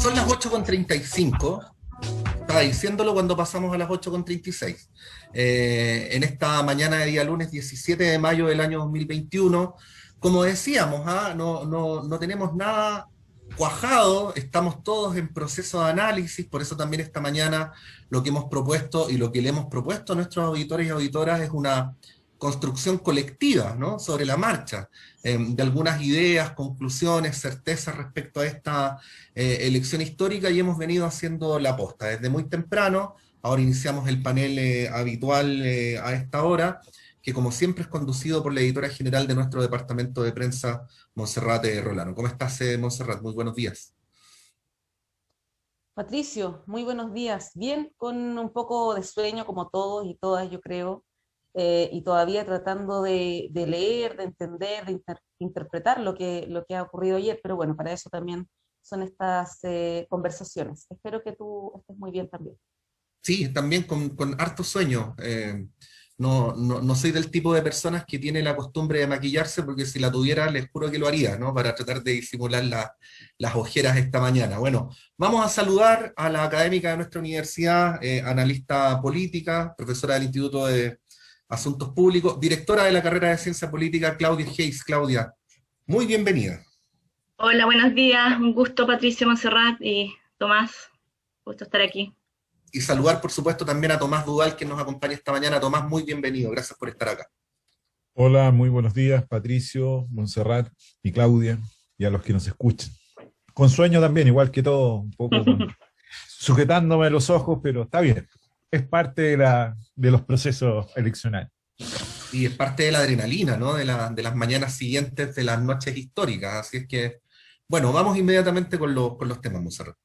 Son las 8:35. Estaba diciéndolo cuando pasamos a las 8:36. En esta mañana de día lunes 17 de mayo del año 2021, como decíamos, no tenemos nada cuajado, estamos todos en proceso de análisis, por eso también esta mañana lo que hemos propuesto y lo que le hemos propuesto a nuestros auditores y auditoras es una construcción colectiva, ¿no? Sobre la marcha, de algunas ideas, conclusiones, certezas respecto a esta elección histórica, y hemos venido haciendo la posta desde muy temprano. Ahora iniciamos el panel habitual a esta hora, que como siempre es conducido por la editora general de nuestro departamento de prensa, Montserrat Rolano. ¿Cómo estás, Montserrat? Muy buenos días. Patricio, muy buenos días. Bien, con un poco de sueño como todos y todas, yo creo, y todavía tratando de leer, de entender, interpretar lo que ha ocurrido ayer, pero bueno, para eso también son estas conversaciones. Espero que tú estés muy bien también. Sí, también con harto sueño. No soy del tipo de personas que tiene la costumbre de maquillarse, porque si la tuviera, les juro que lo haría, ¿no? Para tratar de disimular las ojeras esta mañana. Bueno, vamos a saludar a la académica de nuestra universidad, analista política, profesora del Instituto de Asuntos Públicos, directora de la carrera de Ciencia Política, Claudia Hayes. Claudia, muy bienvenida. Hola, buenos días. Un gusto, Patricio, Montserrat y Tomás. Gusto estar aquí. Y saludar, por supuesto, también a Tomás Dudal, que nos acompaña esta mañana. Tomás, muy bienvenido. Gracias por estar acá. Hola, muy buenos días, Patricio, Montserrat y Claudia, y a los que nos escuchan. Con sueño también, igual que todo, un poco sujetándome los ojos, pero está bien. Es parte de los procesos eleccionales. Y es parte de la adrenalina, ¿no? De las mañanas siguientes, de las noches históricas. Así es que, bueno, vamos inmediatamente con los temas, Montserrat.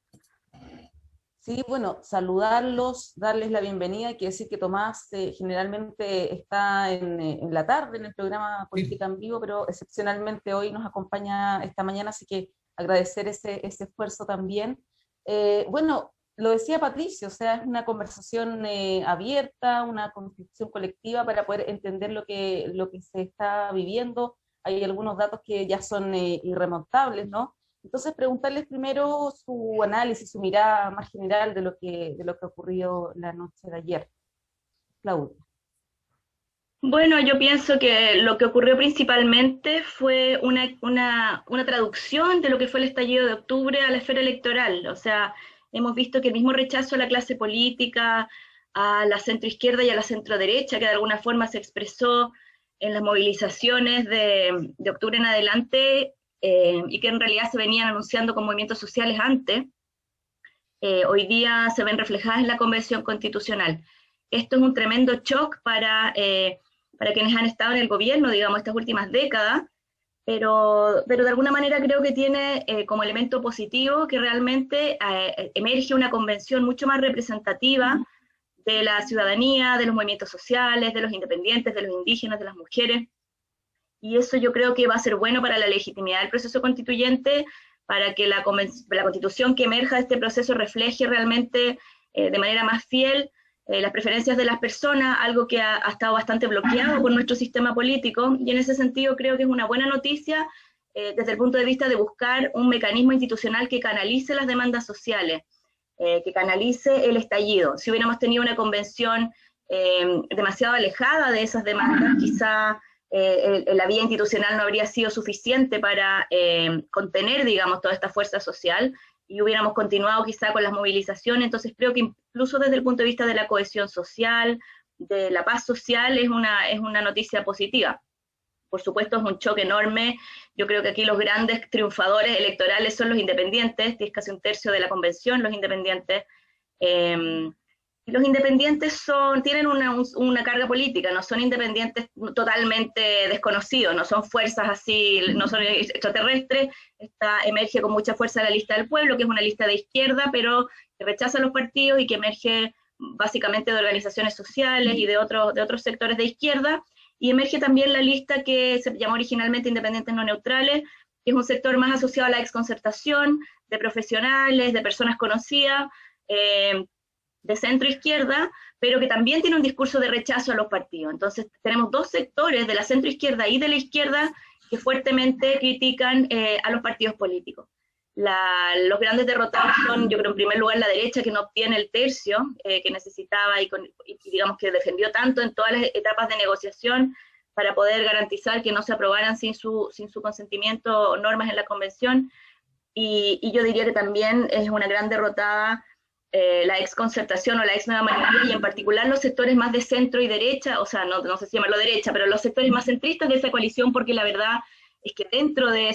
Sí, bueno, saludarlos, darles la bienvenida. Quiero decir que Tomás generalmente está en la tarde en el programa Política en Vivo, pero excepcionalmente hoy nos acompaña esta mañana, así que agradecer ese esfuerzo también. Bueno, lo decía Patricio, o sea, es una conversación abierta, una construcción colectiva para poder entender lo que se está viviendo. Hay algunos datos que ya son irremontables, ¿no? Entonces, preguntarles primero su análisis, su mirada más general de lo que ocurrió la noche de ayer. Claudia. Bueno, yo pienso que lo que ocurrió principalmente fue una traducción de lo que fue el estallido de octubre a la esfera electoral. O sea, hemos visto que el mismo rechazo a la clase política, a la centroizquierda y a la centroderecha, que de alguna forma se expresó en las movilizaciones de octubre en adelante, y que en realidad se venían anunciando con movimientos sociales antes, hoy día se ven reflejadas en la Convención Constitucional. Esto es un tremendo shock para quienes han estado en el gobierno, digamos, estas últimas décadas, pero de alguna manera creo que tiene como elemento positivo que realmente emerge una convención mucho más representativa de la ciudadanía, de los movimientos sociales, de los independientes, de los indígenas, de las mujeres. Y eso yo creo que va a ser bueno para la legitimidad del proceso constituyente, para que la constitución que emerja de este proceso refleje realmente de manera más fiel las preferencias de las personas, algo que ha estado bastante bloqueado por nuestro sistema político, y en ese sentido creo que es una buena noticia desde el punto de vista de buscar un mecanismo institucional que canalice las demandas sociales, que canalice el estallido. Si hubiéramos tenido una convención demasiado alejada de esas demandas, quizá la vía institucional no habría sido suficiente para contener, digamos, toda esta fuerza social, y hubiéramos continuado quizá con las movilizaciones. Entonces creo que incluso desde el punto de vista de la cohesión social, de la paz social, es una noticia positiva. Por supuesto es un choque enorme. Yo creo que aquí los grandes triunfadores electorales son los independientes, que es casi un tercio de la convención, los independientes. Y los independientes tienen una carga política, no son independientes totalmente desconocidos, no son fuerzas así, no son extraterrestres. Emerge con mucha fuerza la lista del pueblo, que es una lista de izquierda, pero que rechaza los partidos y que emerge básicamente de organizaciones sociales y de otros sectores de izquierda. Y emerge también la lista que se llamó originalmente Independientes No Neutrales, que es un sector más asociado a la exconcertación, de profesionales, de personas conocidas, de centro izquierda, pero que también tiene un discurso de rechazo a los partidos. Entonces tenemos dos sectores de la centro izquierda y de la izquierda que fuertemente critican a los partidos políticos. Los grandes derrotados son, yo creo, en primer lugar la derecha, que no obtiene el tercio que necesitaba y digamos que defendió tanto en todas las etapas de negociación para poder garantizar que no se aprobaran sin su consentimiento normas en la convención. Y yo diría que también es una gran derrotada la exconcertación o la ex nueva mayoría, y en particular los sectores más de centro y derecha, o sea, no sé si llamarlo derecha, pero los sectores más centristas de esa coalición, porque la verdad es que dentro de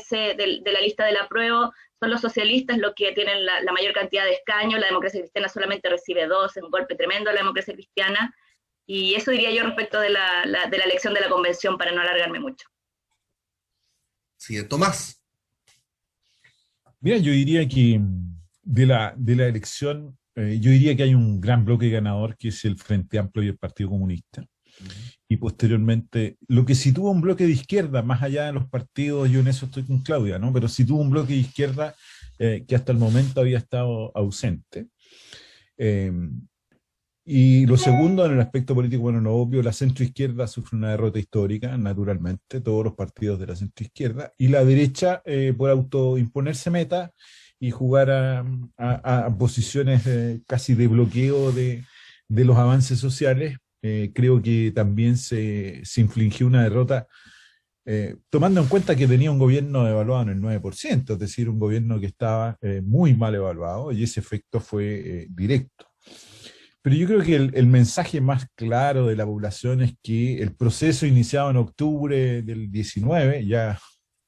la lista del apruebo son los socialistas los que tienen la mayor cantidad de escaños. La democracia cristiana solamente recibe 2, es un golpe tremendo a la democracia cristiana, y eso diría yo respecto de la elección de la convención, para no alargarme mucho. Sí, Tomás. Mira, yo diría que de la elección, yo diría que hay un gran bloque ganador, que es el Frente Amplio y el Partido Comunista. Y posteriormente, lo que sí tuvo un bloque de izquierda, más allá de los partidos, yo en eso estoy con Claudia, ¿no? Pero sí tuvo un bloque de izquierda que hasta el momento había estado ausente. Y lo segundo, en el aspecto político, bueno, no obvio, la centroizquierda sufre una derrota histórica, naturalmente, todos los partidos de la centroizquierda, y la derecha, por autoimponerse meta y jugar a posiciones casi de bloqueo de los avances sociales, creo que también se infligió una derrota, tomando en cuenta que tenía un gobierno evaluado en el 9%, es decir, un gobierno que estaba muy mal evaluado, y ese efecto fue directo. Pero yo creo que el mensaje más claro de la población es que el proceso iniciado en octubre del 19, ya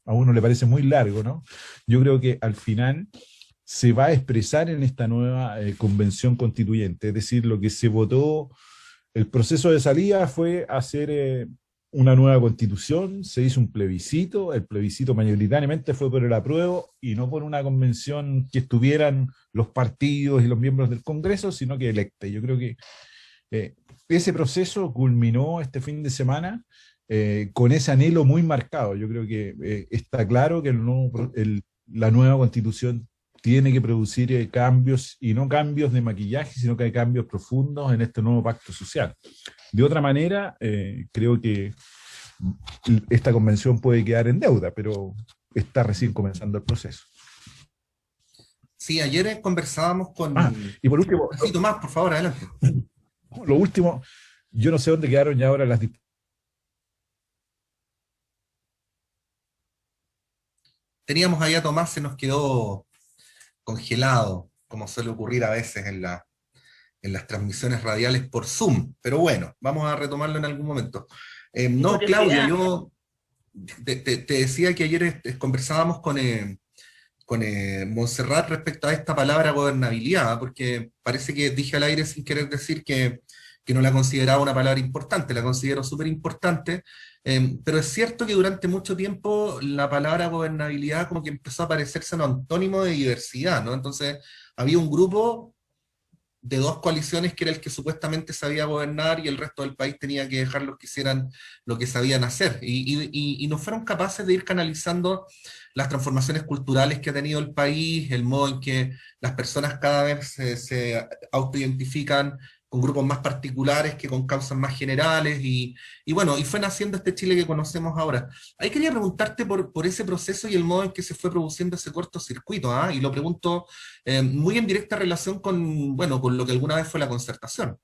a uno le parece muy largo, ¿no? Yo creo que al final se va a expresar en esta nueva convención constituyente, es decir, lo que se votó, el proceso de salida fue hacer una nueva constitución, se hizo un plebiscito, el plebiscito mayoritariamente fue por el apruebo y no por una convención que estuvieran los partidos y los miembros del Congreso, sino que electa. Yo creo que ese proceso culminó este fin de semana con ese anhelo muy marcado. Yo creo que está claro que la nueva constitución tiene que producir cambios, y no cambios de maquillaje, sino que hay cambios profundos en este nuevo pacto social. De otra manera, creo que esta convención puede quedar en deuda, pero está recién comenzando el proceso. Sí, ayer conversábamos con... y por último... Sí, Tomás, por favor, adelante. Lo último, yo no sé dónde quedaron ya ahora las... Teníamos ahí a Tomás, se nos quedó congelado, como suele ocurrir a veces en las transmisiones radiales por Zoom, pero bueno, vamos a retomarlo en algún momento. No, Claudia, yo te decía que ayer conversábamos con Montserrat respecto a esta palabra gobernabilidad, porque parece que dije al aire sin querer decir que no la consideraba una palabra importante, la considero súper importante, pero es cierto que durante mucho tiempo la palabra gobernabilidad como que empezó a parecerse un antónimo de diversidad, ¿no? Entonces había un grupo de 2 coaliciones que era el que supuestamente sabía gobernar, y el resto del país tenía que dejarlos que hicieran lo que sabían hacer, y no fueron capaces de ir canalizando las transformaciones culturales que ha tenido el país, el modo en que las personas cada vez se autoidentifican con grupos más particulares que con causas más generales, y bueno, y fue naciendo este Chile que conocemos ahora. Ahí quería preguntarte por ese proceso y el modo en que se fue produciendo ese cortocircuito, y lo pregunto muy en directa relación con lo que alguna vez fue la concertación.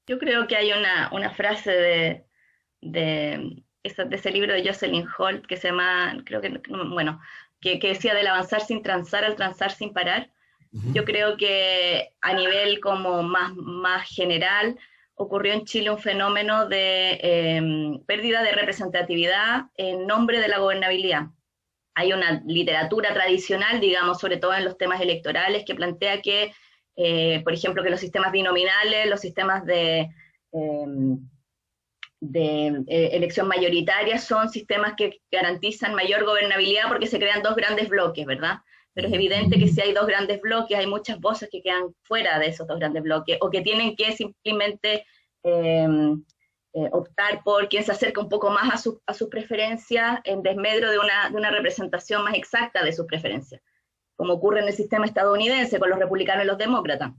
Yo creo que hay una frase de ese libro de Jocelyn Holt que se llama, creo que, bueno, que decía del avanzar sin transar al transar sin parar. Yo creo que a nivel como más general ocurrió en Chile un fenómeno de pérdida de representatividad en nombre de la gobernabilidad. Hay una literatura tradicional, digamos, sobre todo en los temas electorales, que plantea que, por ejemplo, que los sistemas binominales, los sistemas de elección mayoritaria son sistemas que garantizan mayor gobernabilidad porque se crean 2 grandes bloques, ¿verdad? Pero es evidente que si hay 2 grandes bloques, hay muchas voces que quedan fuera de esos 2 grandes bloques, o que tienen que simplemente optar por quien se acerca un poco más a sus preferencias en desmedro de una representación más exacta de sus preferencias, como ocurre en el sistema estadounidense con los republicanos y los demócratas.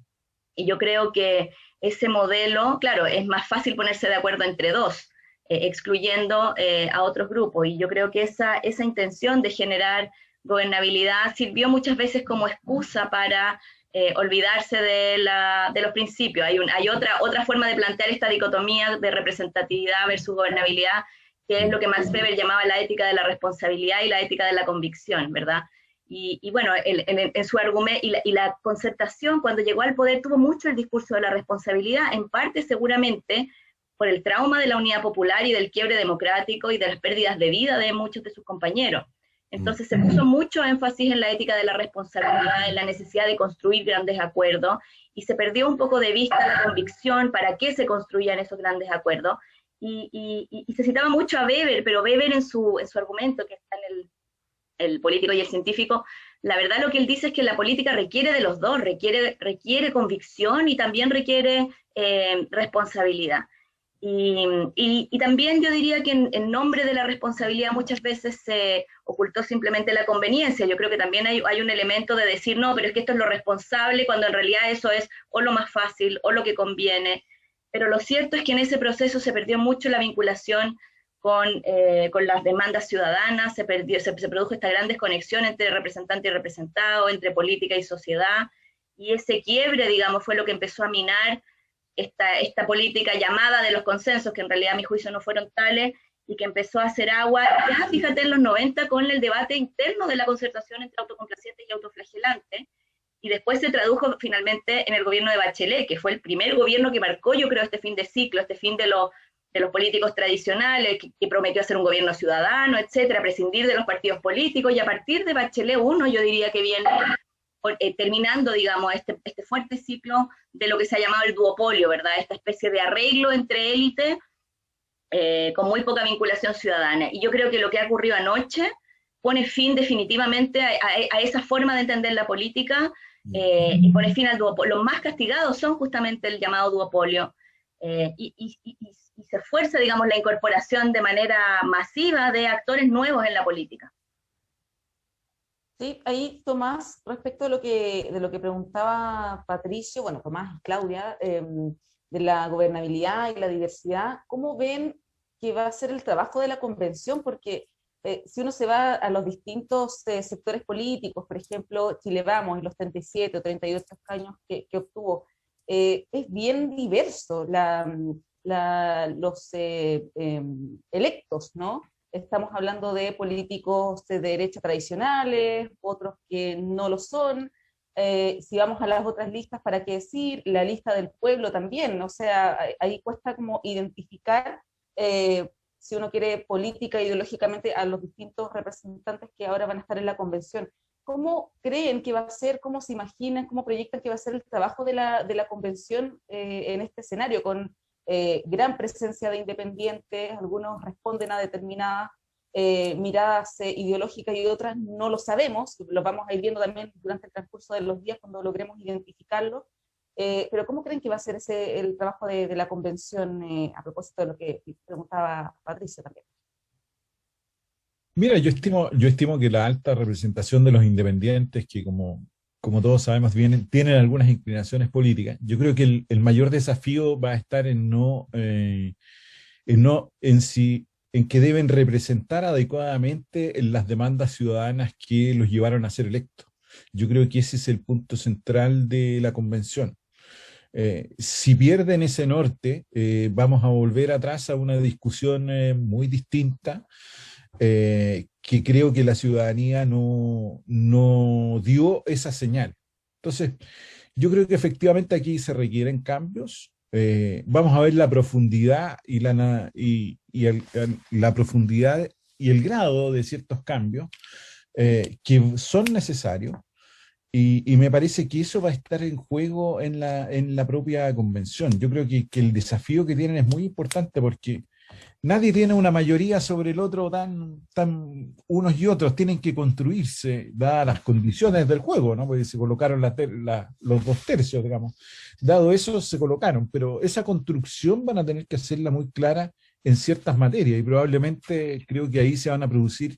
Y yo creo que ese modelo, claro, es más fácil ponerse de acuerdo entre 2, excluyendo a otros grupos. Y yo creo que esa intención de generar gobernabilidad sirvió muchas veces como excusa para olvidarse de los principios. Hay otra forma de plantear esta dicotomía de representatividad versus gobernabilidad, que es lo que Max Weber llamaba la ética de la responsabilidad y la ética de la convicción, ¿verdad? Y bueno, en su argumento, y la concertación cuando llegó al poder tuvo mucho el discurso de la responsabilidad, en parte seguramente por el trauma de la unidad popular y del quiebre democrático y de las pérdidas de vida de muchos de sus compañeros. Entonces se puso mucho énfasis en la ética de la responsabilidad, en la necesidad de construir grandes acuerdos, y se perdió un poco de vista la convicción para qué se construían esos grandes acuerdos, y se citaba mucho a Weber, pero Weber en su argumento, que está en el político y el científico, la verdad lo que él dice es que la política requiere de los dos, requiere convicción y también requiere responsabilidad. Y también yo diría que en nombre de la responsabilidad muchas veces se ocultó simplemente la conveniencia. Yo creo que también hay un elemento de decir, no, pero es que esto es lo responsable, cuando en realidad eso es o lo más fácil o lo que conviene. Pero lo cierto es que en ese proceso se perdió mucho la vinculación con las demandas ciudadanas, se produjo esta gran desconexión entre representante y representado, entre política y sociedad, y ese quiebre, digamos, fue lo que empezó a minar esta política llamada de los consensos, que en realidad a mi juicio no fueron tales, y que empezó a hacer agua, ya fíjate, en los 90 con el debate interno de la concertación entre autocomplacientes y autoflagelantes, y después se tradujo finalmente en el gobierno de Bachelet, que fue el primer gobierno que marcó, yo creo, este fin de ciclo, este fin de los políticos tradicionales, que prometió hacer un gobierno ciudadano, etcétera, prescindir de los partidos políticos, y a partir de Bachelet 1, yo diría que viene terminando, digamos, este fuerte ciclo de lo que se ha llamado el duopolio, ¿verdad? Esta especie de arreglo entre élites con muy poca vinculación ciudadana. Y yo creo que lo que ha ocurrido anoche pone fin definitivamente a esa forma de entender la política y pone fin al duopolio. Los más castigados son justamente el llamado duopolio. Y se esfuerza, digamos, la incorporación de manera masiva de actores nuevos en la política. Sí, ahí Tomás, respecto de lo que preguntaba Patricio, bueno, Tomás y Claudia, de la gobernabilidad y la diversidad, ¿cómo ven que va a ser el trabajo de la convención? Porque si uno se va a los distintos sectores políticos, por ejemplo, Chile Vamos, en los 37 o 38 años que obtuvo, es bien diverso los electos, ¿no? Estamos hablando de políticos de derecha tradicionales, otros que no lo son. Si vamos a las otras listas, ¿para qué decir? La lista del pueblo también, o sea, ahí cuesta como identificar, si uno quiere política ideológicamente, a los distintos representantes que ahora van a estar en la convención. ¿Cómo creen que va a ser, cómo se imaginan, cómo proyectan que va a ser el trabajo de la convención en este escenario, con gran presencia de independientes? Algunos responden a determinadas miradas ideológicas y otras no lo sabemos, lo vamos a ir viendo también durante el transcurso de los días cuando logremos identificarlo, pero ¿cómo creen que va a ser el trabajo de la convención a propósito de lo que preguntaba Patricio también? Mira, yo estimo que la alta representación de los independientes, que como todos sabemos, tienen algunas inclinaciones políticas. Yo creo que el mayor desafío va a estar en que deben representar adecuadamente las demandas ciudadanas que los llevaron a ser electos. Yo creo que ese es el punto central de la convención. Si pierden ese norte, vamos a volver atrás a una discusión muy distinta, que creo que la ciudadanía no dio esa señal. Entonces, yo creo que efectivamente aquí se requieren cambios. Vamos a ver la profundidad la profundidad y el grado de ciertos cambios que son necesarios, y me parece que eso va a estar en juego en la propia convención. Yo creo que el desafío que tienen es muy importante, porque nadie tiene una mayoría sobre el otro tan unos y otros, tienen que construirse, dadas las condiciones del juego, ¿no? Porque se colocaron los 2/3, digamos. Dado eso, se colocaron, pero esa construcción van a tener que hacerla muy clara en ciertas materias, y probablemente creo que ahí se van a producir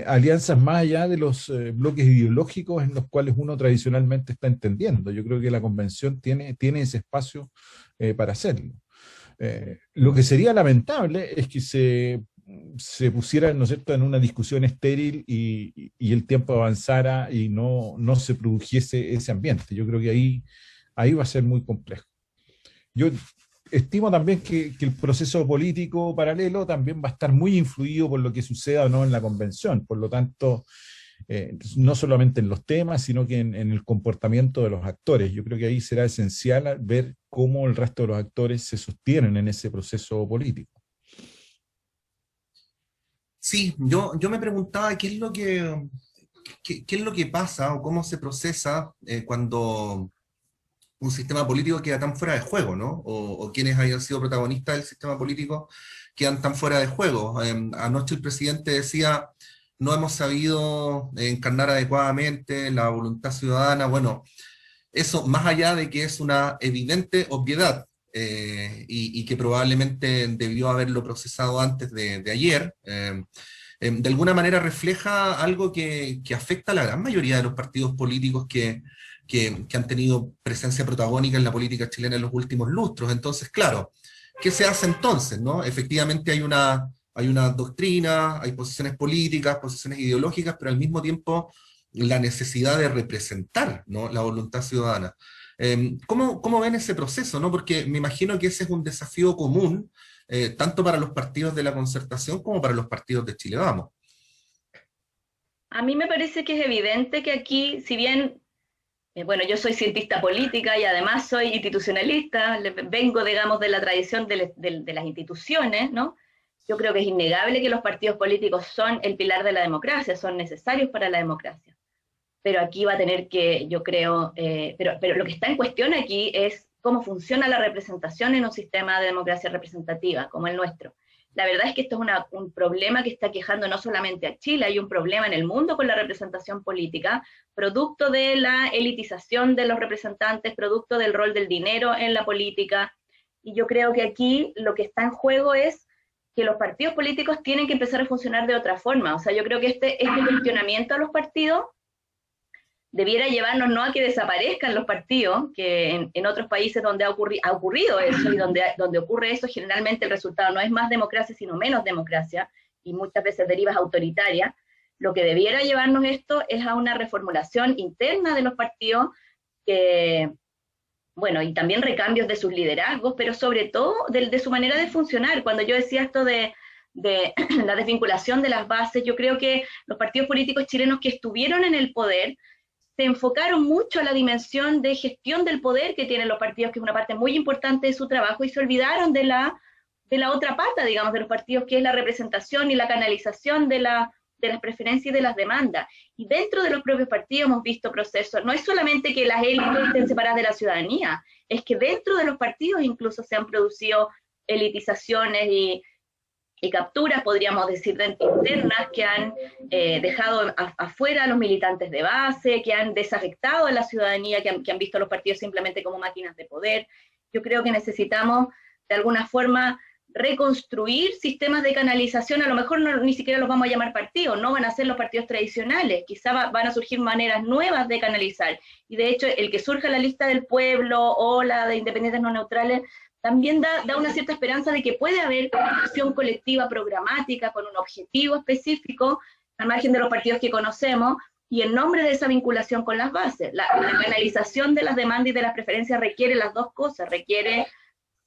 alianzas más allá de los bloques ideológicos en los cuales uno tradicionalmente está entendiendo. Yo creo que la convención tiene ese espacio para hacerlo. Lo que sería lamentable es que se pusiera, ¿no es cierto?, en una discusión estéril y el tiempo avanzara y no se produjese ese ambiente. Yo creo que ahí va a ser muy complejo. Yo estimo también que el proceso político paralelo también va a estar muy influido por lo que suceda o no en la convención. Por lo tanto, no solamente en los temas, sino que en el comportamiento de los actores. Yo creo que ahí será esencial ver cómo el resto de los actores se sostienen en ese proceso político. Sí, yo me preguntaba qué es lo que pasa o cómo se procesa cuando un sistema político queda tan fuera de juego, ¿no? O quienes hayan sido protagonistas del sistema político quedan tan fuera de juego. Anoche el presidente decía, no hemos sabido encarnar adecuadamente la voluntad ciudadana. Bueno, eso más allá de que es una evidente obviedad, y que probablemente debió haberlo procesado antes de ayer, de alguna manera refleja algo que afecta a la gran mayoría de los partidos políticos que han tenido presencia protagónica en la política chilena en los últimos lustros. Entonces, claro, ¿qué se hace entonces, no? Efectivamente hay una doctrina, hay posiciones políticas, posiciones ideológicas, pero al mismo tiempo la necesidad de representar, ¿no?, la voluntad ciudadana. ¿Cómo ven ese proceso, no? Porque me imagino que ese es un desafío común, tanto para los partidos de la Concertación como para los partidos de Chile Vamos. A mí me parece que es evidente que aquí, si bien, bueno, yo soy cientista política y además soy institucionalista, vengo, digamos, de la tradición de las instituciones, ¿no? Yo creo que es innegable que los partidos políticos son el pilar de la democracia, son necesarios para la democracia. Pero aquí va a tener que, yo creo, pero lo que está en cuestión aquí es cómo funciona la representación en un sistema de democracia representativa como el nuestro. La verdad es que esto es un problema que está quejando no solamente a Chile, hay un problema en el mundo con la representación política, producto de la elitización de los representantes, producto del rol del dinero en la política, y yo creo que aquí lo que está en juego es que los partidos políticos tienen que empezar a funcionar de otra forma. O sea, yo creo que este cuestionamiento a los partidos debiera llevarnos no a que desaparezcan los partidos, que en otros países donde ha ocurrido eso, y donde ocurre eso, generalmente el resultado no es más democracia, sino menos democracia, y muchas veces derivas autoritarias. Lo que debiera llevarnos esto es a una reformulación interna de los partidos, bueno, y también recambios de sus liderazgos, pero sobre todo de su manera de funcionar. Cuando yo decía esto de la desvinculación de las bases, yo creo que los partidos políticos chilenos que estuvieron en el poder se enfocaron mucho a la dimensión de gestión del poder que tienen los partidos, que es una parte muy importante de su trabajo, y se olvidaron de la otra pata, digamos, de los partidos, que es la representación y la canalización de las preferencias y de las demandas. Y dentro de los propios partidos hemos visto procesos, no es solamente que las élites estén separadas de la ciudadanía, es que dentro de los partidos incluso se han producido elitizaciones y capturas, podríamos decir, internas, que han dejado afuera a los militantes de base, que han desafectado a la ciudadanía, que han visto a los partidos simplemente como máquinas de poder. Yo creo que necesitamos, de alguna forma, reconstruir sistemas de canalización. A lo mejor ni siquiera los vamos a llamar partidos, no van a ser los partidos tradicionales, quizá van a surgir maneras nuevas de canalizar. Y de hecho, el que surja la lista del pueblo o la de independientes no neutrales, también da una cierta esperanza de que puede haber una acción colectiva programática con un objetivo específico, al margen de los partidos que conocemos, y en nombre de esa vinculación con las bases. La canalización de las demandas y de las preferencias requiere las dos cosas, requiere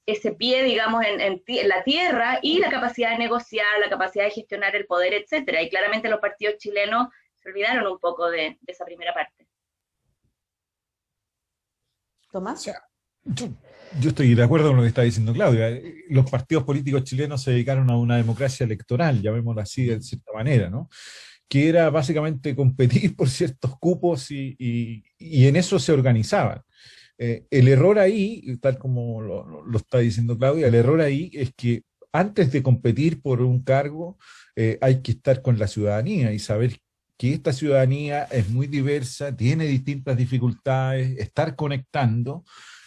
ese pie, digamos, en la tierra, y la capacidad de negociar, la capacidad de gestionar el poder, etcétera. Y claramente los partidos chilenos se olvidaron un poco de esa primera parte. Tomás. O sea, yo estoy de acuerdo con lo que está diciendo Claudia. Los partidos políticos chilenos se dedicaron a una democracia electoral, llamémoslo así de cierta manera, ¿no? Que era básicamente competir por ciertos cupos y en eso se organizaban. El error ahí, tal como lo está diciendo Claudia, el error ahí es que antes de competir por un cargo hay que estar con la ciudadanía y saber que esta ciudadanía es muy diversa, tiene distintas dificultades, estar conectando.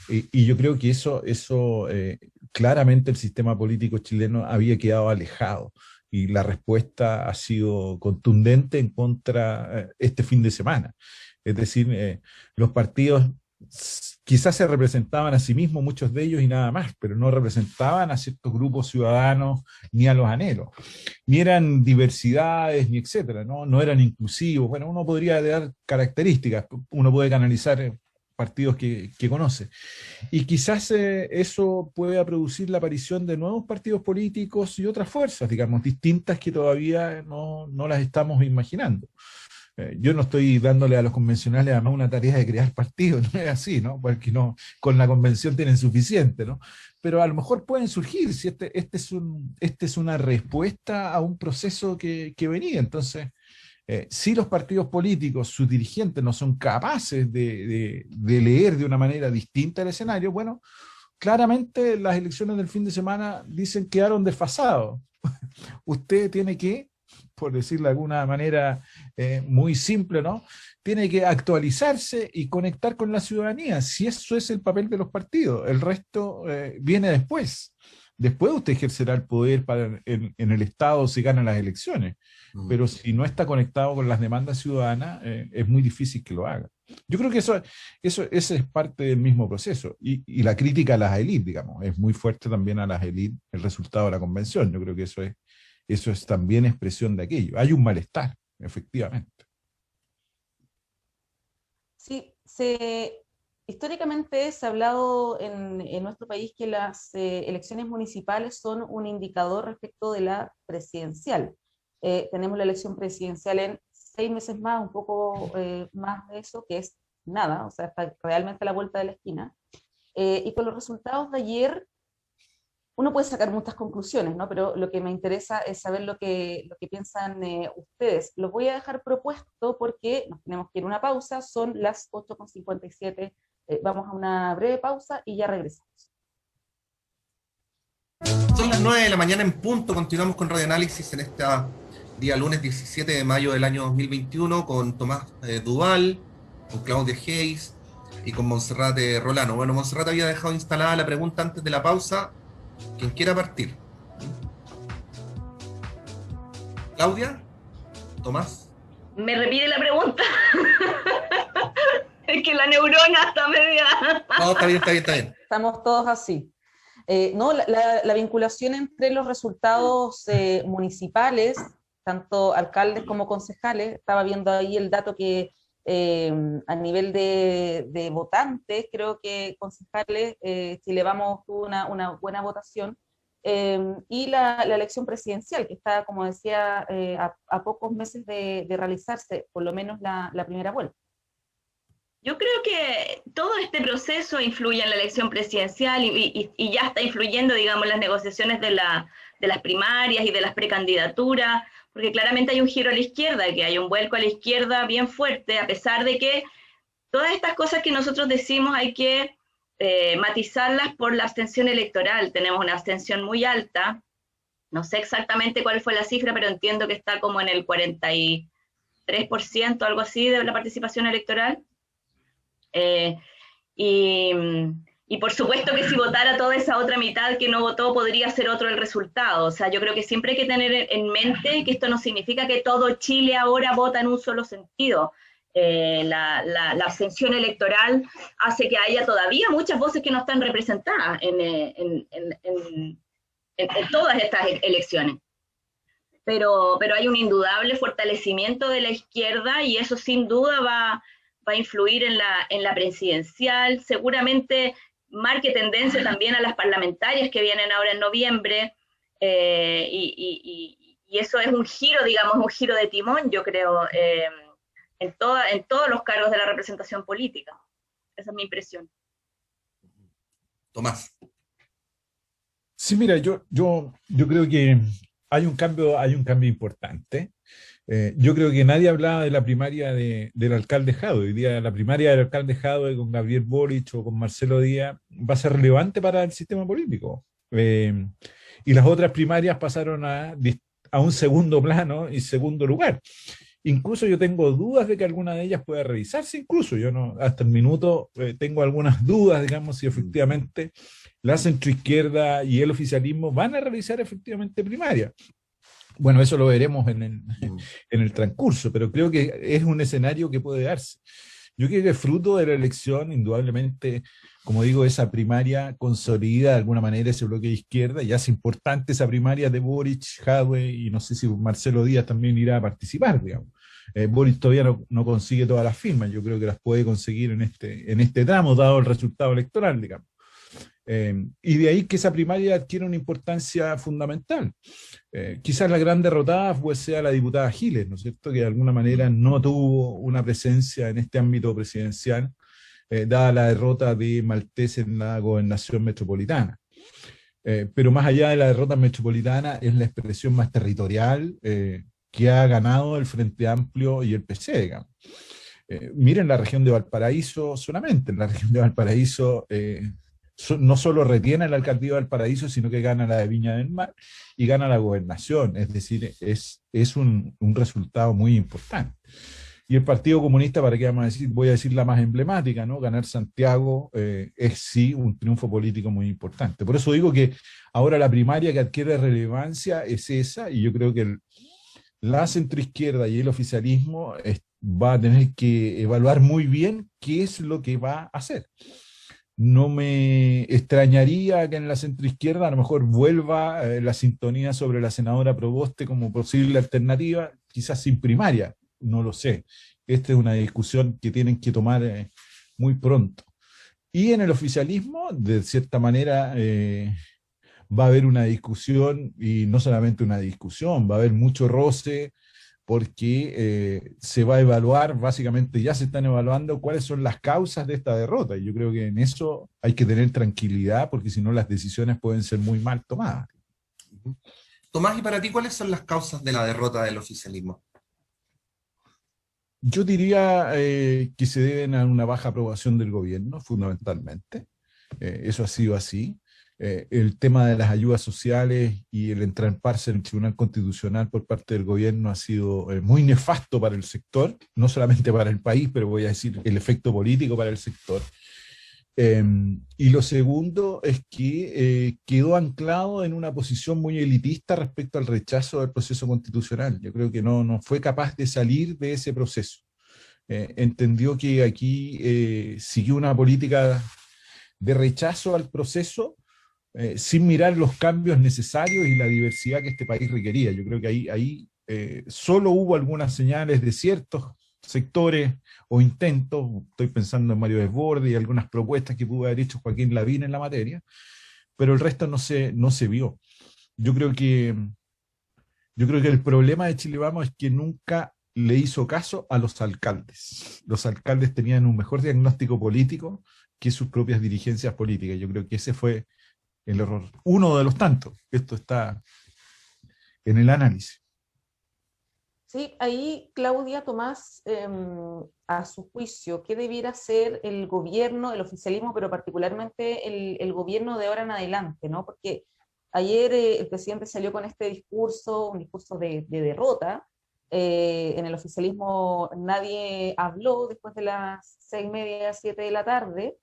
Y yo creo que eso claramente el sistema político chileno había quedado alejado, y la respuesta ha sido contundente en contra este fin de semana. Es decir, los partidos quizás se representaban a sí mismos muchos de ellos y nada más, pero no representaban a ciertos grupos ciudadanos ni a los anhelos, ni eran diversidades, ni etcétera, ¿no? No eran inclusivos. Bueno, uno podría dar características, uno puede canalizar partidos que conoce. Y quizás eso pueda producir la aparición de nuevos partidos políticos y otras fuerzas, digamos, distintas que todavía no las estamos imaginando. Yo no estoy dándole a los convencionales además una tarea de crear partidos, no es así, ¿no? Porque no, con la convención tienen suficiente, ¿no? Pero a lo mejor pueden surgir, si este es una respuesta a un proceso que venía. Entonces, si los partidos políticos, sus dirigentes no son capaces de leer de una manera distinta el escenario, bueno, claramente las elecciones del fin de semana dicen que quedaron desfasados. Usted tiene que, por decirlo de alguna manera muy simple, ¿no? Tiene que actualizarse y conectar con la ciudadanía, si eso es el papel de los partidos. El resto viene después. Después usted ejercerá el poder en el Estado si gana las elecciones, pero si no está conectado con las demandas ciudadanas, es muy difícil que lo haga. Yo creo que ese es parte del mismo proceso. Y la crítica a las élites, digamos, es muy fuerte también a las élites el resultado de la convención. Yo creo que eso es también expresión de aquello. Hay un malestar, efectivamente. Sí, históricamente se ha hablado en nuestro país que las elecciones municipales son un indicador respecto de la presidencial. Tenemos la elección presidencial en 6 meses más, un poco más de eso, que es nada, o sea, está realmente a la vuelta de la esquina. Y con los resultados de ayer, uno puede sacar muchas conclusiones, ¿no? Pero lo que me interesa es saber lo que piensan ustedes. Los voy a dejar propuesto porque nos tenemos que ir a una pausa, son las 8:57. Vamos a una breve pausa y ya regresamos. Son las 9 de la mañana en punto, continuamos con Radio Análisis en este día lunes 17 de mayo del año 2021 con Tomás Duval, con Claudia Hayes y con Montserrat Rolano. Bueno, Montserrat había dejado instalada la pregunta antes de la pausa. Quien quiera partir. ¿Claudia? ¿Tomás? ¿Me repite la pregunta? Es que la neurona está media... No, está bien. Estamos todos así. No, la vinculación entre los resultados municipales, tanto alcaldes como concejales, estaba viendo ahí el dato que a nivel de votantes, creo que concejales, Chile Vamos tuvo una buena votación, y la elección presidencial, que está, como decía, a pocos meses de realizarse, por lo menos la primera vuelta. Yo creo que todo este proceso influye en la elección presidencial y ya está influyendo, digamos, las negociaciones de las primarias y de las precandidaturas, porque claramente hay un giro a la izquierda, que hay un vuelco a la izquierda bien fuerte, a pesar de que todas estas cosas que nosotros decimos hay que matizarlas por la abstención electoral. Tenemos una abstención muy alta, no sé exactamente cuál fue la cifra, pero entiendo que está como en el 43%, algo así, de la participación electoral. Y por supuesto que si votara toda esa otra mitad que no votó, podría ser otro el resultado. O sea, yo creo que siempre hay que tener en mente que esto no significa que todo Chile ahora vota en un solo sentido. La abstención electoral hace que haya todavía muchas voces que no están representadas en todas estas elecciones. Pero hay un indudable fortalecimiento de la izquierda y eso sin duda va a influir en la presidencial, seguramente marque tendencia también a las parlamentarias que vienen ahora en noviembre, y eso es un giro, digamos, un giro de timón, yo creo, en todos los cargos de la representación política. Esa es mi impresión. Tomás. Sí, mira, yo creo que hay un cambio importante. Yo creo que nadie hablaba de la primaria del alcalde Jadwe. Hoy día la primaria del alcalde Jadwe con Gabriel Boric o con Marcelo Díaz va a ser relevante para el sistema político. Y las otras primarias pasaron a un segundo plano y segundo lugar. Incluso yo tengo dudas de que alguna de ellas pueda revisarse, incluso yo no, hasta el minuto tengo algunas dudas, digamos, si efectivamente la centroizquierda y el oficialismo van a realizar efectivamente primaria. Bueno, eso lo veremos en el transcurso, pero creo que es un escenario que puede darse. Yo creo que fruto de la elección, indudablemente, como digo, esa primaria consolida de alguna manera ese bloque de izquierda, y hace importante esa primaria de Boric, Jadwe, y no sé si Marcelo Díaz también irá a participar, digamos. Boric todavía no consigue todas las firmas, yo creo que las puede conseguir en este tramo, dado el resultado electoral, digamos. Y de ahí que esa primaria adquiere una importancia fundamental. Quizás la gran derrotada pues, sea la diputada Giles, ¿no es cierto?, que de alguna manera no tuvo una presencia en este ámbito presidencial, dada la derrota de Maltés en la gobernación metropolitana. Pero más allá de la derrota metropolitana, es la expresión más territorial que ha ganado el Frente Amplio y el PC, digamos. Miren la región de Valparaíso solamente, en la región de Valparaíso no solo retiene la alcaldía de Valparaíso, sino que gana la de Viña del Mar y gana la gobernación, es decir, es un resultado muy importante. Y el Partido Comunista, ¿para qué vamos a decir? Voy a decir la más emblemática, ¿no? Ganar Santiago es sí un triunfo político muy importante. Por eso digo que ahora la primaria que adquiere relevancia es esa, y yo creo que la centroizquierda y el oficialismo va a tener que evaluar muy bien qué es lo que va a hacer. No me extrañaría que en la centroizquierda a lo mejor vuelva la sintonía sobre la senadora Proboste como posible alternativa, quizás sin primaria, no lo sé. Esta es una discusión que tienen que tomar muy pronto. Y en el oficialismo, de cierta manera, va a haber una discusión, y no solamente una discusión, va a haber mucho roce, porque se va a evaluar, básicamente ya se están evaluando cuáles son las causas de esta derrota, y yo creo que en eso hay que tener tranquilidad, porque si no las decisiones pueden ser muy mal tomadas. Tomás, ¿y para ti cuáles son las causas de la derrota del oficialismo? Yo diría que se deben a una baja aprobación del gobierno, fundamentalmente. Eso ha sido así. El tema de las ayudas sociales y el entramparse en el Tribunal Constitucional por parte del gobierno ha sido muy nefasto para el sector, no solamente para el país, pero voy a decir el efecto político para el sector. Y lo segundo es que quedó anclado en una posición muy elitista respecto al rechazo del proceso constitucional. Yo creo que no fue capaz de salir de ese proceso. Entendió que aquí siguió una política de rechazo al proceso, sin mirar los cambios necesarios y la diversidad que este país requería. Yo creo que ahí solo hubo algunas señales de ciertos sectores o intentos, estoy pensando en Mario Desbordes y algunas propuestas que pudo haber hecho Joaquín Lavín en la materia, pero el resto no se vio. Yo creo que el problema de Chile Vamos es que nunca le hizo caso a los alcaldes. Los alcaldes tenían un mejor diagnóstico político que sus propias dirigencias políticas. Yo creo que ese fue el error, uno de los tantos. Esto está en el análisis. Sí, ahí Claudia, Tomás, a su juicio, ¿qué debiera hacer el gobierno, el oficialismo, pero particularmente el gobierno de ahora en adelante, ¿no? Porque ayer el presidente salió con este discurso, un discurso de derrota. En el oficialismo nadie habló después de las 6:30, 7 de la tarde.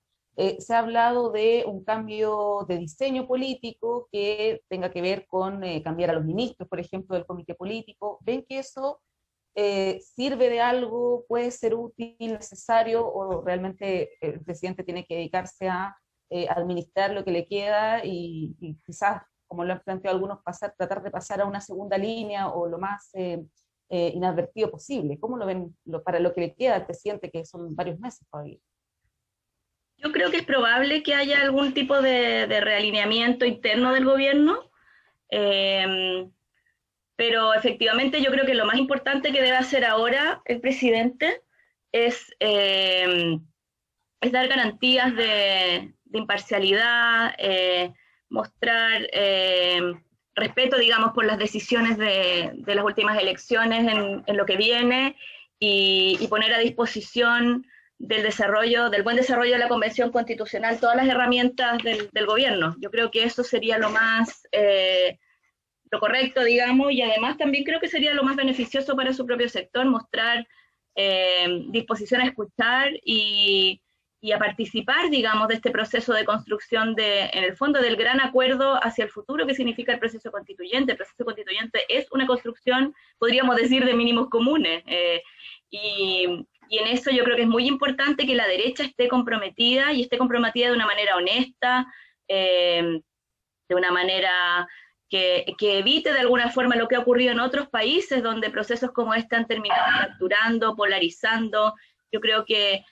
Se ha hablado de un cambio de diseño político que tenga que ver con cambiar a los ministros, por ejemplo, del comité político. ¿Ven que eso sirve de algo, puede ser útil, necesario, o realmente el presidente tiene que dedicarse a administrar lo que le queda y quizás, como lo han planteado algunos, tratar de pasar a una segunda línea o lo más inadvertido posible? ¿Cómo lo ven para lo que le queda al presidente, que son varios meses todavía? Yo creo que es probable que haya algún tipo de realineamiento interno del gobierno, pero efectivamente yo creo que lo más importante que debe hacer ahora el presidente es dar garantías de imparcialidad, mostrar respeto, digamos, por las decisiones de las últimas elecciones en lo que viene, y poner a disposición del buen desarrollo de la Convención Constitucional todas las herramientas del gobierno. Yo creo que eso sería lo más lo correcto, digamos, y además también creo que sería lo más beneficioso para su propio sector, mostrar disposición a escuchar y a participar, digamos, de este proceso de construcción en el fondo, del gran acuerdo hacia el futuro que significa el proceso constituyente. El proceso constituyente es una construcción, podríamos decir, de mínimos comunes, y Y en eso yo creo que es muy importante que la derecha esté comprometida y esté comprometida de una manera honesta, de una manera que evite de alguna forma lo que ha ocurrido en otros países donde procesos como este han terminado fracturando, polarizando. Yo creo que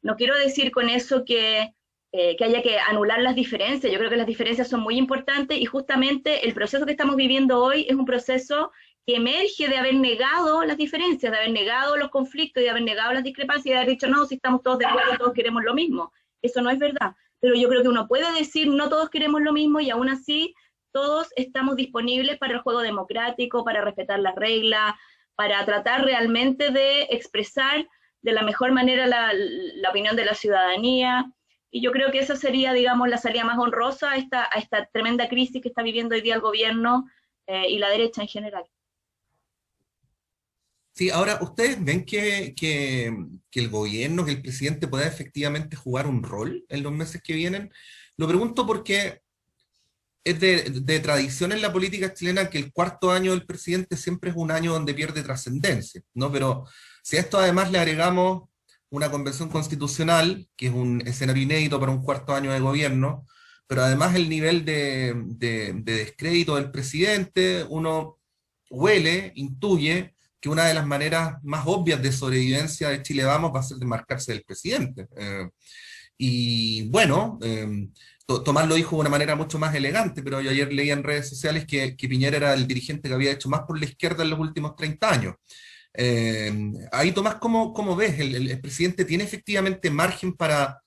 no quiero decir con eso que haya que anular las diferencias. Yo creo que las diferencias son muy importantes y justamente el proceso que estamos viviendo hoy es un proceso que emerge de haber negado las diferencias, de haber negado los conflictos, de haber negado las discrepancias y de haber dicho, no, si estamos todos de acuerdo, todos queremos lo mismo. Eso no es verdad. Pero yo creo que uno puede decir, no todos queremos lo mismo y aún así todos estamos disponibles para el juego democrático, para respetar las reglas, para tratar realmente de expresar de la mejor manera la opinión de la ciudadanía. Y yo creo que esa sería, digamos, la salida más honrosa a esta tremenda crisis que está viviendo hoy día el gobierno y la derecha en general. Sí, ahora, ¿ustedes ven que el gobierno, que el presidente pueda efectivamente jugar un rol en los meses que vienen? Lo pregunto porque es de tradición en la política chilena que el cuarto año del presidente siempre es un año donde pierde trascendencia, ¿no? Pero si a esto además le agregamos una convención constitucional, que es un escenario inédito para un cuarto año de gobierno, pero además el nivel de descrédito del presidente, uno huele, intuye, que una de las maneras más obvias de sobrevivencia de Chile Vamos va a ser desmarcarse del presidente. Y bueno, Tomás lo dijo de una manera mucho más elegante, pero yo ayer leí en redes sociales que Piñera era el dirigente que había hecho más por la izquierda en los últimos 30 años. Ahí, Tomás, ¿cómo ves? ¿El presidente tiene efectivamente margen para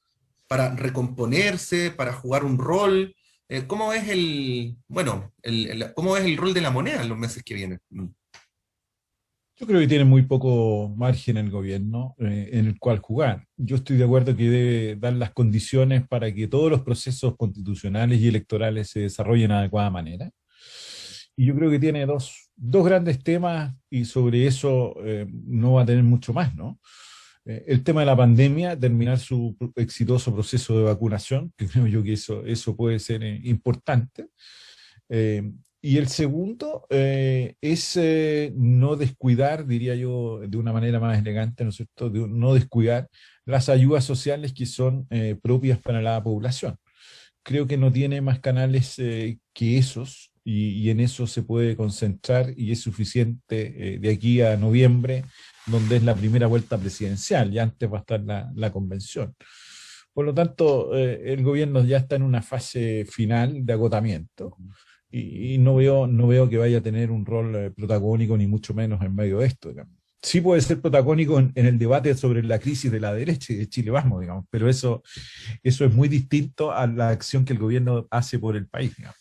recomponerse, para jugar un rol? ¿Cómo es cómo es el rol de la moneda en los meses que vienen? Yo creo que tiene muy poco margen el gobierno en el cual jugar. Yo estoy de acuerdo que debe dar las condiciones para que todos los procesos constitucionales y electorales se desarrollen de adecuada manera. Y yo creo que tiene dos grandes temas y sobre eso no va a tener mucho más, ¿no? El tema de la pandemia, terminar su exitoso proceso de vacunación, que creo yo que eso puede ser importante. Y el segundo es no descuidar, diría yo de una manera más elegante, ¿no es cierto?, no descuidar las ayudas sociales que son propias para la población. Creo que no tiene más canales que esos, y en eso se puede concentrar y es suficiente de aquí a noviembre, donde es la primera vuelta presidencial, y antes va a estar la convención. Por lo tanto, el gobierno ya está en una fase final de agotamiento, y no veo que vaya a tener un rol protagónico, ni mucho menos en medio de esto, digamos. Sí puede ser protagónico en el debate sobre la crisis de la derecha y de Chile Vamos, digamos, pero eso es muy distinto a la acción que el gobierno hace por el país, digamos.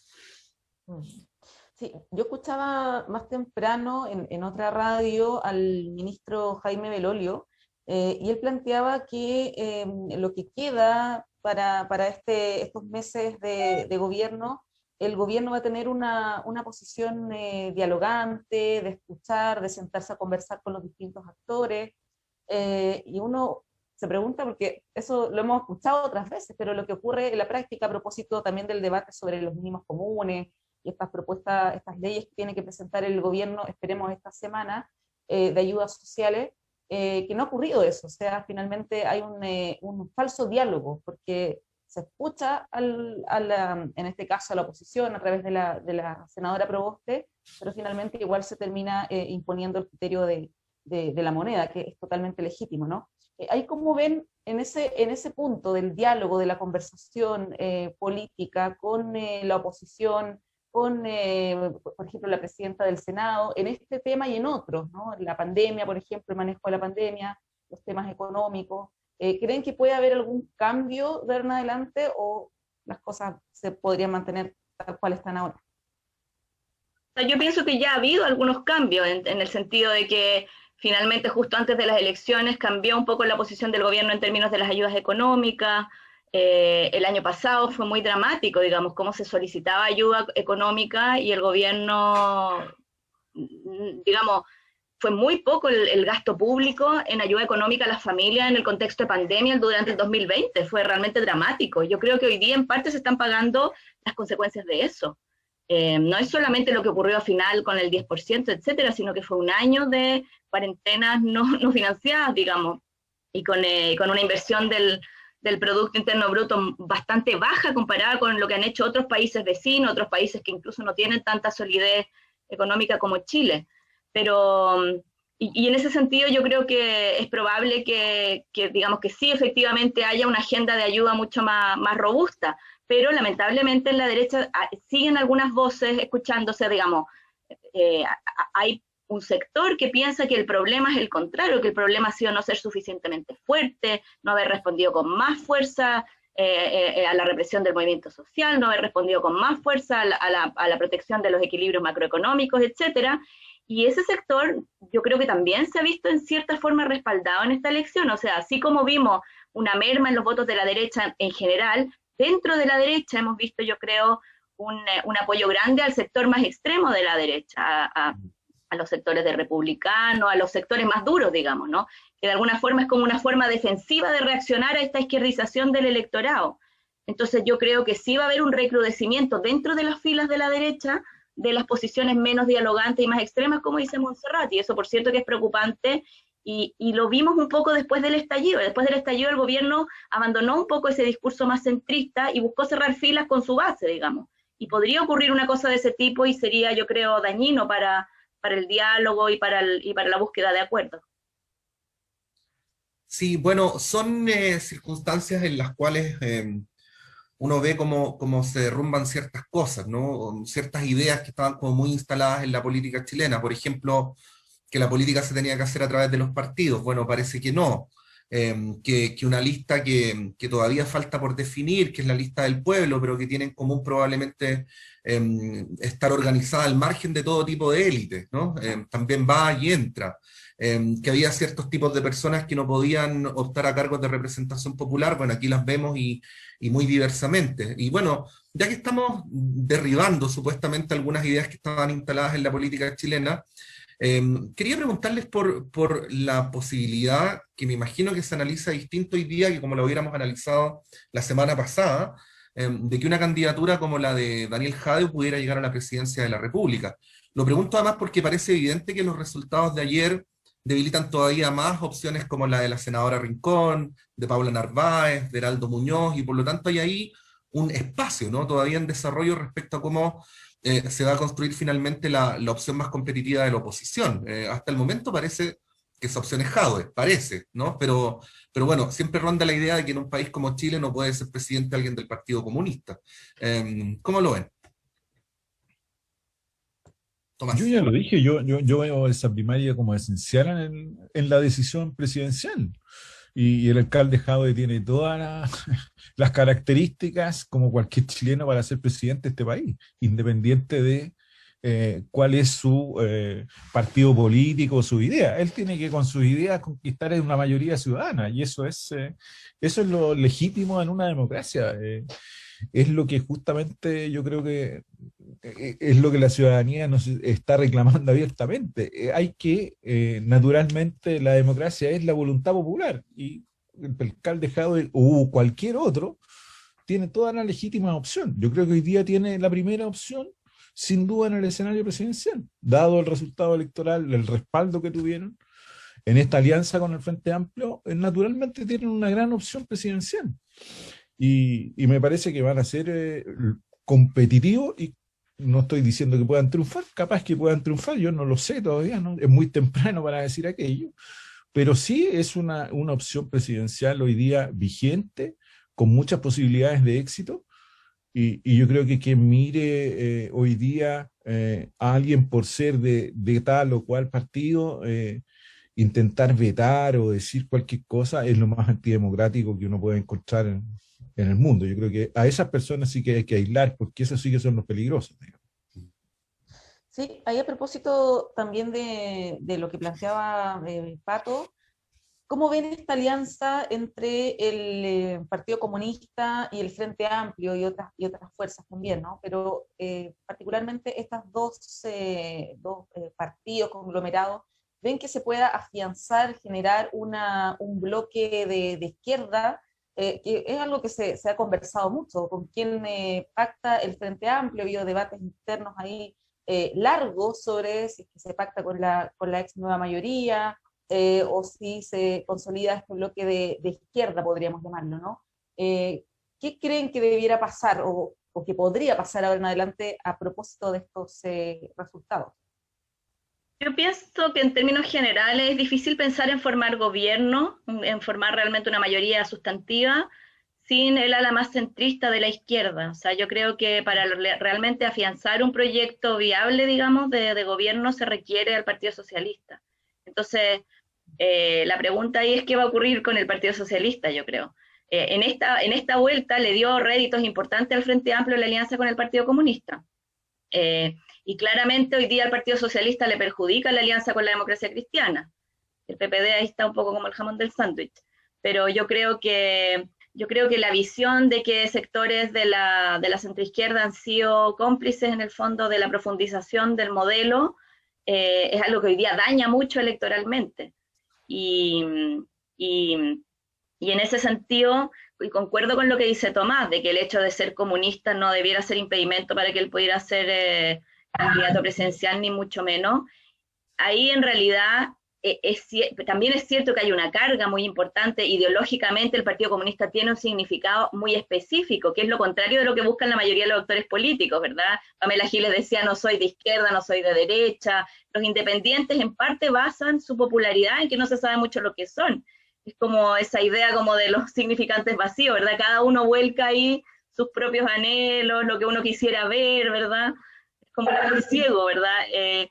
Sí, yo escuchaba más temprano en otra radio al ministro Jaime Belolio, y él planteaba que lo que queda para estos meses de gobierno, el gobierno va a tener una posición dialogante, de escuchar, de sentarse a conversar con los distintos actores, y uno se pregunta, porque eso lo hemos escuchado otras veces, pero lo que ocurre en la práctica a propósito también del debate sobre los mínimos comunes y estas propuestas, estas leyes que tiene que presentar el gobierno, esperemos esta semana, de ayudas sociales, que no ha ocurrido eso. O sea, finalmente hay un falso diálogo, porque se escucha en este caso a la oposición a través de la senadora Proboste, pero finalmente igual se termina imponiendo el criterio de la moneda, que es totalmente legítimo, ¿no? Ahí, como ven, en ese punto del diálogo, de la conversación política con la oposición, con, por ejemplo, la presidenta del Senado, en este tema y en otros, ¿no? La pandemia, por ejemplo, el manejo de la pandemia, los temas económicos, ¿creen que puede haber algún cambio de ahora en adelante o las cosas se podrían mantener tal cual están ahora? Yo pienso que ya ha habido algunos cambios en el sentido de que finalmente justo antes de las elecciones cambió un poco la posición del gobierno en términos de las ayudas económicas. El año pasado fue muy dramático, digamos, cómo se solicitaba ayuda económica y el gobierno, digamos, fue muy poco el gasto público en ayuda económica a las familias en el contexto de pandemia durante el 2020, fue realmente dramático. Yo creo que hoy día en parte se están pagando las consecuencias de eso. No es solamente lo que ocurrió al final con el 10%, etcétera, sino que fue un año de cuarentenas no financiadas, digamos, y con una inversión del Producto Interno Bruto bastante baja comparada con lo que han hecho otros países vecinos, otros países que incluso no tienen tanta solidez económica como Chile. Pero, y en ese sentido yo creo que es probable que digamos que sí, efectivamente haya una agenda de ayuda mucho más robusta, pero lamentablemente en la derecha siguen algunas voces escuchándose, digamos, hay un sector que piensa que el problema es el contrario, que el problema ha sido no ser suficientemente fuerte, no haber respondido con más fuerza a la represión del movimiento social, no haber respondido con más fuerza a la protección de los equilibrios macroeconómicos, etcétera. Y ese sector yo creo que también se ha visto en cierta forma respaldado en esta elección, o sea, así como vimos una merma en los votos de la derecha en general, dentro de la derecha hemos visto, yo creo, un apoyo grande al sector más extremo de la derecha, a los sectores de republicanos, a los sectores más duros, digamos, ¿no? Que de alguna forma es como una forma defensiva de reaccionar a esta izquierdización del electorado. Entonces yo creo que sí va a haber un recrudecimiento dentro de las filas de la derecha de las posiciones menos dialogantes y más extremas, como dice Montserrat, y eso por cierto que es preocupante, y lo vimos un poco después del estallido. Después del estallido el gobierno abandonó un poco ese discurso más centrista y buscó cerrar filas con su base, digamos. Y podría ocurrir una cosa de ese tipo y sería, yo creo, dañino para el diálogo y para la búsqueda de acuerdos. Sí, bueno, son circunstancias en las cuales uno ve cómo se derrumban ciertas cosas, ¿no? Ciertas ideas que estaban como muy instaladas en la política chilena. Por ejemplo, que la política se tenía que hacer a través de los partidos. Bueno, parece que no. Que una lista que todavía falta por definir, que es la lista del pueblo, pero que tiene en común probablemente estar organizada al margen de todo tipo de élites, ¿no? También va y entra. Que había ciertos tipos de personas que no podían optar a cargos de representación popular, bueno, aquí las vemos y muy diversamente. Y bueno, ya que estamos derribando supuestamente algunas ideas que estaban instaladas en la política chilena, quería preguntarles por la posibilidad, que me imagino que se analiza distinto hoy día que como lo hubiéramos analizado la semana pasada, de que una candidatura como la de Daniel Jadue pudiera llegar a la presidencia de la República. Lo pregunto además porque parece evidente que los resultados de ayer debilitan todavía más opciones como la de la senadora Rincón, de Paula Narváez, de Heraldo Muñoz, y por lo tanto hay ahí un espacio, ¿no? Todavía en desarrollo respecto a cómo se va a construir finalmente la opción más competitiva de la oposición. Hasta el momento parece que esa opción es Jadue, parece, ¿no? Pero bueno, siempre ronda la idea de que en un país como Chile no puede ser presidente alguien del Partido Comunista. ¿Cómo lo ven? Tomás. Yo ya lo dije, yo veo esa primaria como esencial en la decisión presidencial. Y el alcalde Jadue tiene todas las características como cualquier chileno para ser presidente de este país, independiente de cuál es su partido político o su idea. Él tiene que con sus ideas conquistar una mayoría ciudadana y eso es lo legítimo en una democracia. Es lo que justamente yo creo que es lo que la ciudadanía nos está reclamando abiertamente. Hay que, naturalmente, la democracia es la voluntad popular y el alcalde Jadue o cualquier otro tiene toda la legítima opción. Yo creo que hoy día tiene la primera opción, sin duda, en el escenario presidencial, dado el resultado electoral, el respaldo que tuvieron en esta alianza con el Frente Amplio, naturalmente tienen una gran opción presidencial. Y me parece que van a ser competitivos y no estoy diciendo que puedan triunfar, capaz que puedan triunfar, yo no lo sé todavía, ¿no? Es muy temprano para decir aquello, pero sí es una opción presidencial hoy día vigente, con muchas posibilidades de éxito, y yo creo que quien mire hoy día a alguien por ser de tal o cual partido, intentar vetar o decir cualquier cosa es lo más antidemocrático que uno puede encontrar en el mundo. Yo creo que a esas personas sí que hay que aislar, porque esos sí que son los peligrosos. Sí, ahí a propósito también de lo que planteaba Pato, ¿cómo ven esta alianza entre el Partido Comunista y el Frente Amplio y otras fuerzas también, ¿no? Pero particularmente estas dos partidos conglomerados, ¿ven que se pueda afianzar, generar un bloque de izquierda que es algo que se ha conversado mucho, con quién pacta el Frente Amplio, ha habido debates internos ahí largos sobre si es que se pacta con la ex nueva mayoría, o si se consolida este bloque de izquierda, podríamos llamarlo, ¿no? ¿Qué creen que debiera pasar o que podría pasar ahora en adelante a propósito de estos resultados? Yo pienso que en términos generales es difícil pensar en formar gobierno, en formar realmente una mayoría sustantiva, sin el ala más centrista de la izquierda. O sea, yo creo que para realmente afianzar un proyecto viable, digamos, de gobierno se requiere al Partido Socialista. Entonces, la pregunta ahí es qué va a ocurrir con el Partido Socialista, yo creo. En esta vuelta le dio réditos importantes al Frente Amplio la alianza con el Partido Comunista. Y claramente hoy día al Partido Socialista le perjudica la alianza con la Democracia Cristiana. El PPD ahí está un poco como el jamón del sándwich. Pero yo creo que la visión de que sectores de la centroizquierda han sido cómplices en el fondo de la profundización del modelo es algo que hoy día daña mucho electoralmente. Y en ese sentido, y concuerdo con lo que dice Tomás, de que el hecho de ser comunista no debiera ser impedimento para que él pudiera ser candidato presidencial, ni mucho menos. Ahí en realidad también es cierto que hay una carga muy importante. Ideológicamente el Partido Comunista tiene un significado muy específico, que es lo contrario de lo que buscan la mayoría de los actores políticos, ¿verdad? Pamela Giles decía, no soy de izquierda, no soy de derecha. Los independientes en parte basan su popularidad en que no se sabe mucho lo que son. Es como esa idea como de los significantes vacíos, ¿verdad? Cada uno vuelca ahí sus propios anhelos, lo que uno quisiera ver, ¿verdad? Es como el ciego, ¿verdad?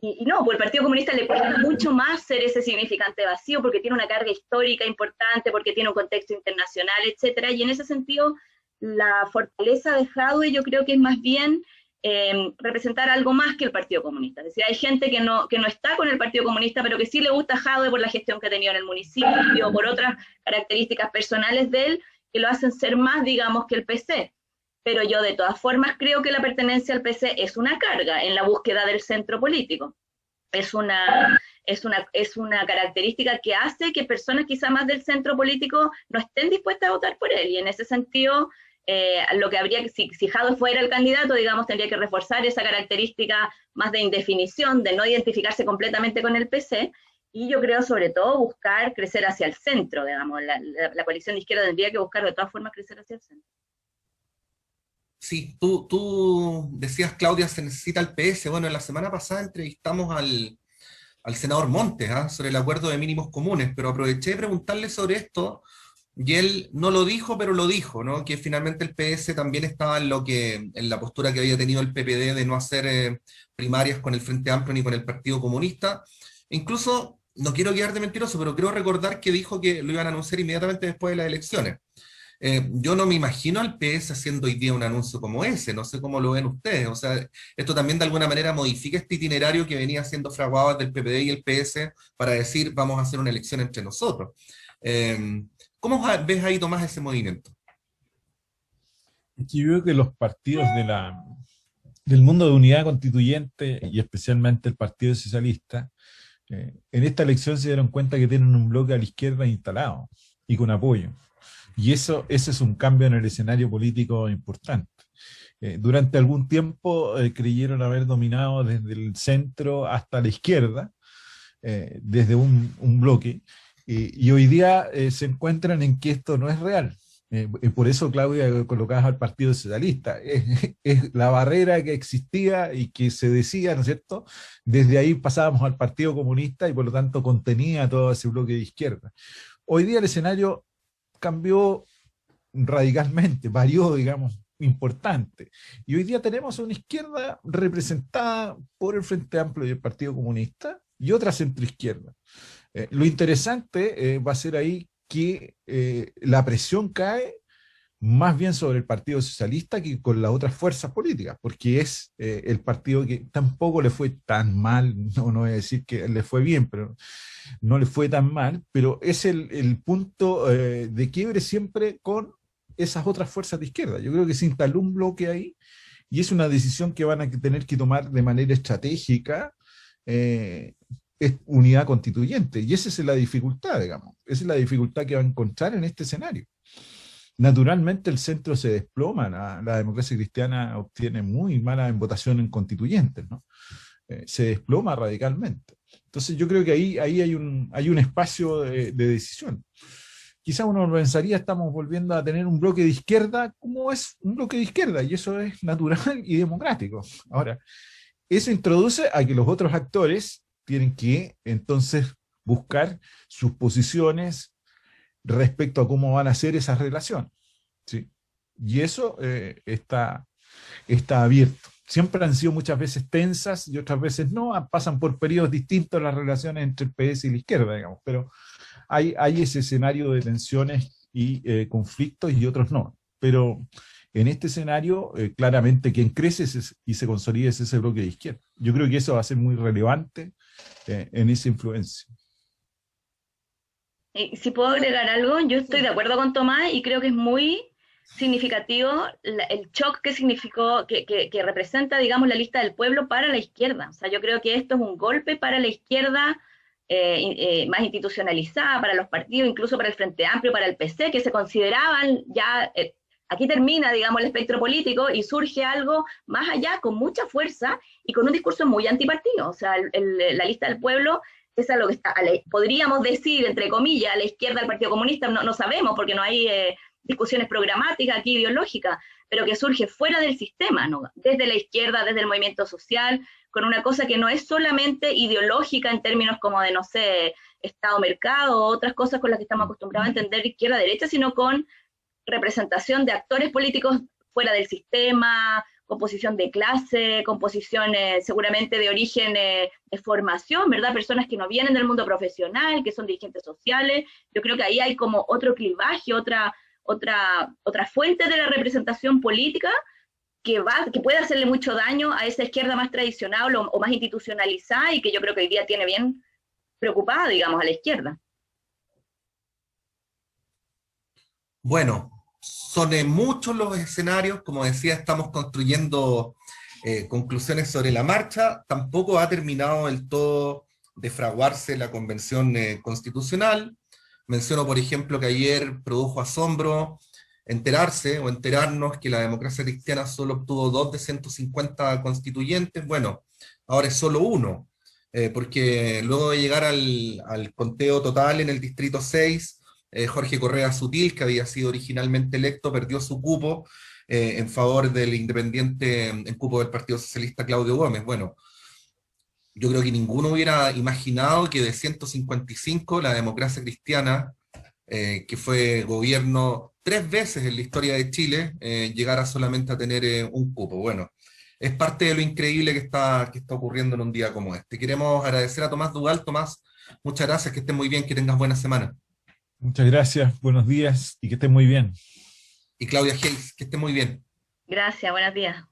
Y no, pues el Partido Comunista le cuesta mucho más ser ese significante vacío porque tiene una carga histórica importante, porque tiene un contexto internacional, etcétera, y en ese sentido la fortaleza de Jadwe yo creo que es más bien representar algo más que el Partido Comunista. Es decir, hay gente que no está con el Partido Comunista, pero que sí le gusta Jadwe por la gestión que ha tenido en el municipio, por otras características personales de él, que lo hacen ser más, digamos, que el PC. Pero yo de todas formas creo que la pertenencia al PC es una carga en la búsqueda del centro político. Es una característica que hace que personas quizá más del centro político no estén dispuestas a votar por él, y en ese sentido lo que habría que, si Jadwe fuera el candidato, digamos, tendría que reforzar esa característica más de indefinición, de no identificarse completamente con el PC, y yo creo sobre todo buscar crecer hacia el centro, digamos, la coalición de izquierda tendría que buscar de todas formas crecer hacia el centro. Sí, tú decías, Claudia, se necesita el PS. Bueno, la semana pasada entrevistamos al senador Montes sobre el acuerdo de mínimos comunes, pero aproveché de preguntarle sobre esto, y él no lo dijo, pero lo dijo, ¿no? Que finalmente el PS también estaba en la postura que había tenido el PPD de no hacer primarias con el Frente Amplio ni con el Partido Comunista. Incluso, no quiero quedar de mentiroso, pero creo recordar que dijo que lo iban a anunciar inmediatamente después de las elecciones. Yo no me imagino al PS haciendo hoy día un anuncio como ese, no sé cómo lo ven ustedes. O sea, esto también de alguna manera modifica este itinerario que venía siendo fraguado desde el PPD y el PS para decir, vamos a hacer una elección entre nosotros. ¿Cómo ves ahí, Tomás, ese movimiento? Yo veo que los partidos del mundo de unidad constituyente, y especialmente el Partido Socialista, en esta elección se dieron cuenta que tienen un bloque a la izquierda instalado y con apoyo. Y ese es un cambio en el escenario político importante. Durante algún tiempo creyeron haber dominado desde el centro hasta la izquierda, desde un bloque, y hoy día se encuentran en que esto no es real. Por eso, Claudia, colocabas al Partido Socialista. Es la barrera que existía y que se decía, ¿no es cierto? Desde ahí pasábamos al Partido Comunista y por lo tanto contenía todo ese bloque de izquierda. Hoy día el escenario cambió radicalmente, varió, digamos, importante. Y hoy día tenemos una izquierda representada por el Frente Amplio y el Partido Comunista y otra centroizquierda. Lo interesante va a ser ahí que la presión cae más bien sobre el Partido Socialista que con las otras fuerzas políticas, porque es el partido que tampoco le fue tan mal, no voy a decir que le fue bien, pero no le fue tan mal, pero es el punto de quiebre siempre con esas otras fuerzas de izquierda. Yo creo que se instaló un bloque ahí y es una decisión que van a tener que tomar de manera estratégica es unidad constituyente. Y esa es la dificultad, digamos. Esa es la dificultad que va a encontrar en este escenario. Naturalmente el centro se desploma, la democracia cristiana obtiene muy mala en votación en constituyentes, ¿no? Se desploma radicalmente. Entonces yo creo que ahí hay un espacio de decisión. Quizá uno pensaría, estamos volviendo a tener un bloque de izquierda, como es un bloque de izquierda, y eso es natural y democrático. Ahora, eso introduce a que los otros actores tienen que entonces buscar sus posiciones respecto a cómo van a ser esas relaciones, ¿sí? Y eso está abierto. Siempre han sido muchas veces tensas y otras veces no, pasan por periodos distintos las relaciones entre el PS y la izquierda, digamos, pero hay ese escenario de tensiones y conflictos y otros no. Pero en este escenario, claramente quien crece y se consolida es ese bloque de izquierda. Yo creo que eso va a ser muy relevante en esa influencia. Si puedo agregar algo, yo estoy de acuerdo con Tomás y creo que es muy significativo el shock que significó, que representa, digamos, la lista del pueblo para la izquierda. O sea, yo creo que esto es un golpe para la izquierda más institucionalizada, para los partidos, incluso para el Frente Amplio, para el PC, que se consideraban ya, aquí termina, digamos, el espectro político y surge algo más allá, con mucha fuerza y con un discurso muy antipartido. O sea, la lista del pueblo es algo que está, podríamos decir, entre comillas, a la izquierda del Partido Comunista, no sabemos porque no hay discusiones programáticas aquí, ideológicas, pero que surge fuera del sistema, ¿no? Desde la izquierda, desde el movimiento social, con una cosa que no es solamente ideológica en términos como de, no sé, Estado-mercado, o otras cosas con las que estamos acostumbrados a entender izquierda-derecha, sino con representación de actores políticos fuera del sistema, composición de clase, composición seguramente de origen de formación, ¿verdad? Personas que no vienen del mundo profesional, que son dirigentes sociales. Yo creo que ahí hay como otro clivaje, otra fuente de la representación política que puede hacerle mucho daño a esa izquierda más tradicional o más institucionalizada y que yo creo que hoy día tiene bien preocupada, digamos, a la izquierda. Bueno, son muchos los escenarios, como decía, estamos construyendo conclusiones sobre la marcha, tampoco ha terminado del todo de fraguarse la convención constitucional. Menciono, por ejemplo, que ayer produjo asombro enterarnos que la democracia cristiana solo obtuvo 2 de 150 constituyentes. Bueno, ahora es solo uno, porque luego de llegar al conteo total en el distrito 6, Jorge Correa Sutil, que había sido originalmente electo, perdió su cupo en favor del independiente en cupo del Partido Socialista Claudio Gómez. Bueno, yo creo que ninguno hubiera imaginado que de 155 la democracia cristiana, que fue gobierno 3 veces en la historia de Chile, llegara solamente a tener un cupo. Bueno, es parte de lo increíble que está ocurriendo en un día como este. Queremos agradecer a Tomás Dugal. Tomás, muchas gracias, que estés muy bien, que tengas buena semana. Muchas gracias, buenos días y que estén muy bien. Y Claudia Hayes, que estés muy bien. Gracias, buenos días.